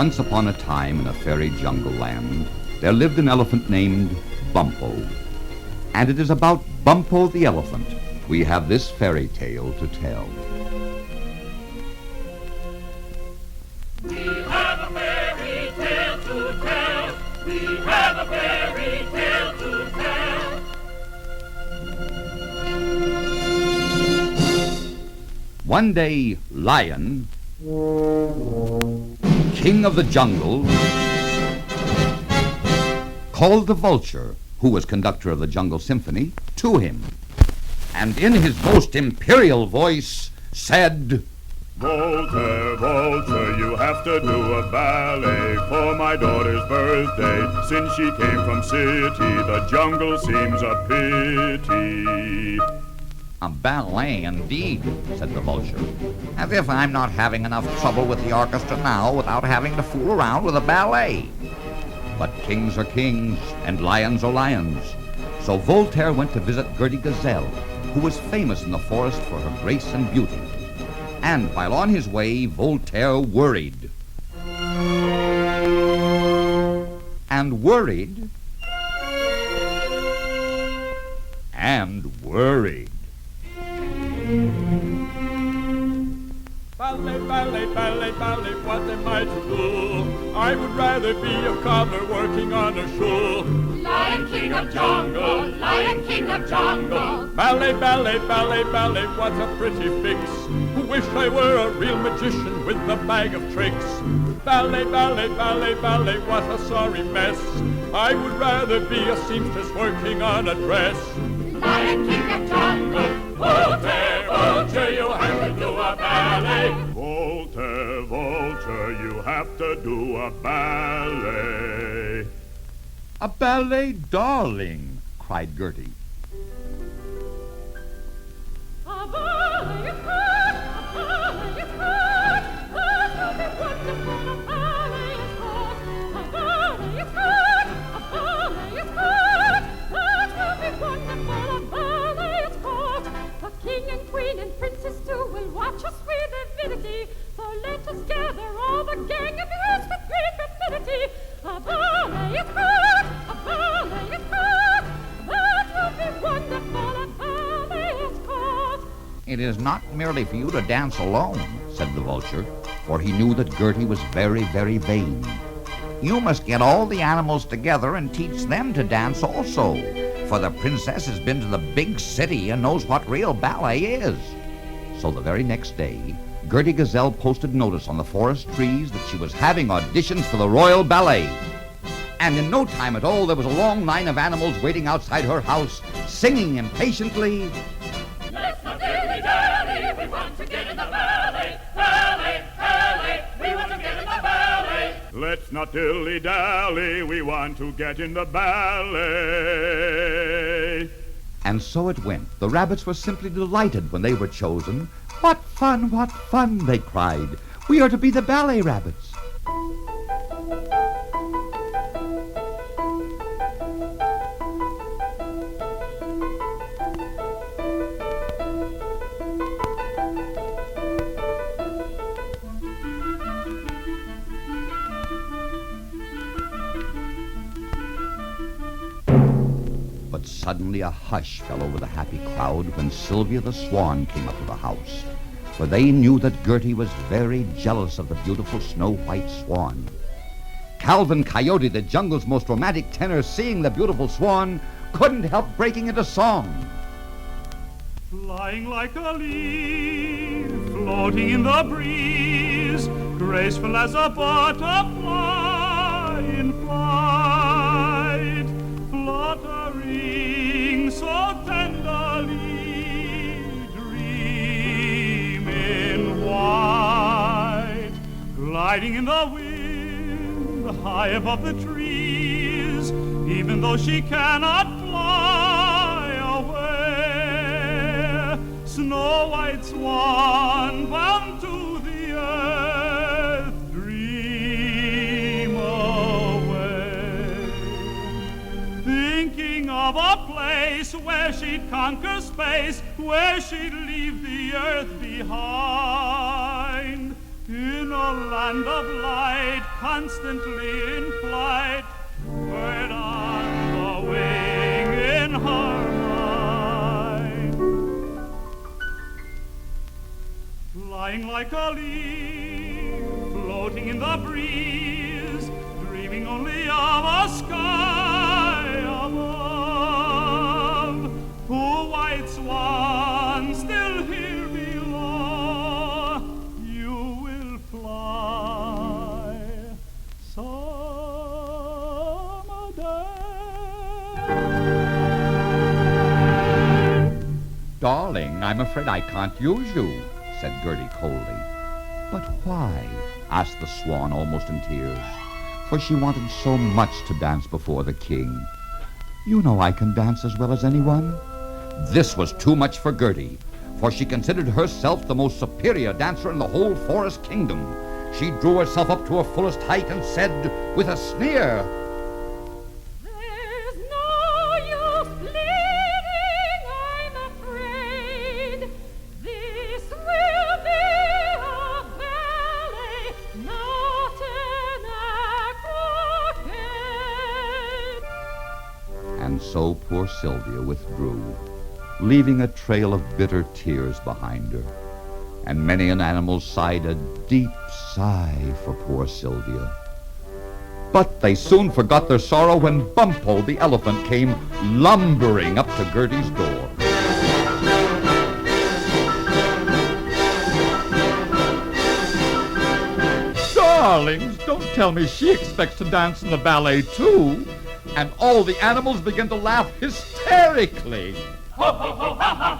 Once upon a time in a fairy jungle land, there lived an elephant named Bumpo. And it is about Bumpo the elephant we have this fairy tale to tell. We have a fairy tale to tell. We have a fairy tale to tell. One day, Lion, king of the jungle, called the Vulture, who was conductor of the Jungle Symphony, to him, and in his most imperial voice said, Voltaire, Vulture, you have to do a ballet for my daughter's birthday. Since she came from city, the jungle seems a pity. A ballet, indeed, said the Vulture. As if I'm not having enough trouble with the orchestra now without having to fool around with a ballet. But kings are kings, and lions are lions. So Voltaire went to visit Gertie Gazelle, who was famous in the forest for her grace and beauty. And while on his way, Voltaire worried. And worried. And worried. Ballet, ballet, ballet, ballet, what am I to do? I would rather be a cobbler working on a shoe. Lion King of Jungle, Lion King of Jungle. Ballet, ballet, ballet, ballet, what a pretty fix. Wish I were a real magician with a bag of tricks. Ballet, ballet, ballet, ballet, what a sorry mess. I would rather be a seamstress working on a dress. Lion King of Jungle. Voltaire, Vulture, you have to do a ballet. Voltaire, Vulture, you have to do a ballet. A ballet, darling, cried Gertie. A ballet is good, a ballet is good. That will be wonderful, a ballet is good. A ballet is good, a ballet is good. That will be wonderful, a ballet is good. The king and queen and princess too will watch us with avidity. So let us gather all the gang and dance with great rapidity. A ballet is good, a ballet is good. That will be wonderful, a ballet is good. It is not merely for you to dance alone, said the Vulture, for he knew that Gertie was very, very vain. You must get all the animals together and teach them to dance also, for the princess has been to the big city and knows what real ballet is. So the very next day, Gertie Gazelle posted notice on the forest trees that she was having auditions for the Royal Ballet. And in no time at all, there was a long line of animals waiting outside her house, singing impatiently, Let's not dilly-dally, we want to get in the ballet. Ballet, ballet, we want to get in the ballet. Let's not dilly-dally, we want to get in the ballet. And so it went. The rabbits were simply delighted when they were chosen. What fun, they cried. We are to be the ballet rabbits. But suddenly a hush fell over the happy crowd when Sylvia the Swan came up to the house, for they knew that Gertie was very jealous of the beautiful snow-white swan. Calvin Coyote, the jungle's most romantic tenor, seeing the beautiful swan, couldn't help breaking into song. Flying like a leaf, floating in the breeze, graceful as a butterfly in flight, fluttering so tenderly, dreaming white, gliding in the wind, high above the trees, even though she cannot fly away. Snow White swan bound to the earth, dream away, thinking of a place where she'd conquer space, where she'd leave the earth behind, in a land of light, constantly in flight, bird on the wing in her mind. Flying like a leaf, floating in the breeze, dreaming only of a sky above. Who white swan still here below, you will fly someday. Darling, I'm afraid I can't use you, said Gertie coldly. But why? Asked the swan almost in tears, for she wanted so much to dance before the king. You know I can dance as well as anyone. This was too much for Gertie, for she considered herself the most superior dancer in the whole forest kingdom. She drew herself up to her fullest height and said with a sneer, There's no use pleading, I'm afraid. This will be a ballet, not an acrocade. and so poor Sylvia withdrew, leaving a trail of bitter tears behind her. And many an animal sighed a deep sigh for poor Sylvia. But they soon forgot their sorrow when Bumpo the elephant came lumbering up to Gertie's door. Darlings, don't tell me she expects to dance in the ballet too. And all the animals begin to laugh hysterically. Ho, ho, ho, ha, ha,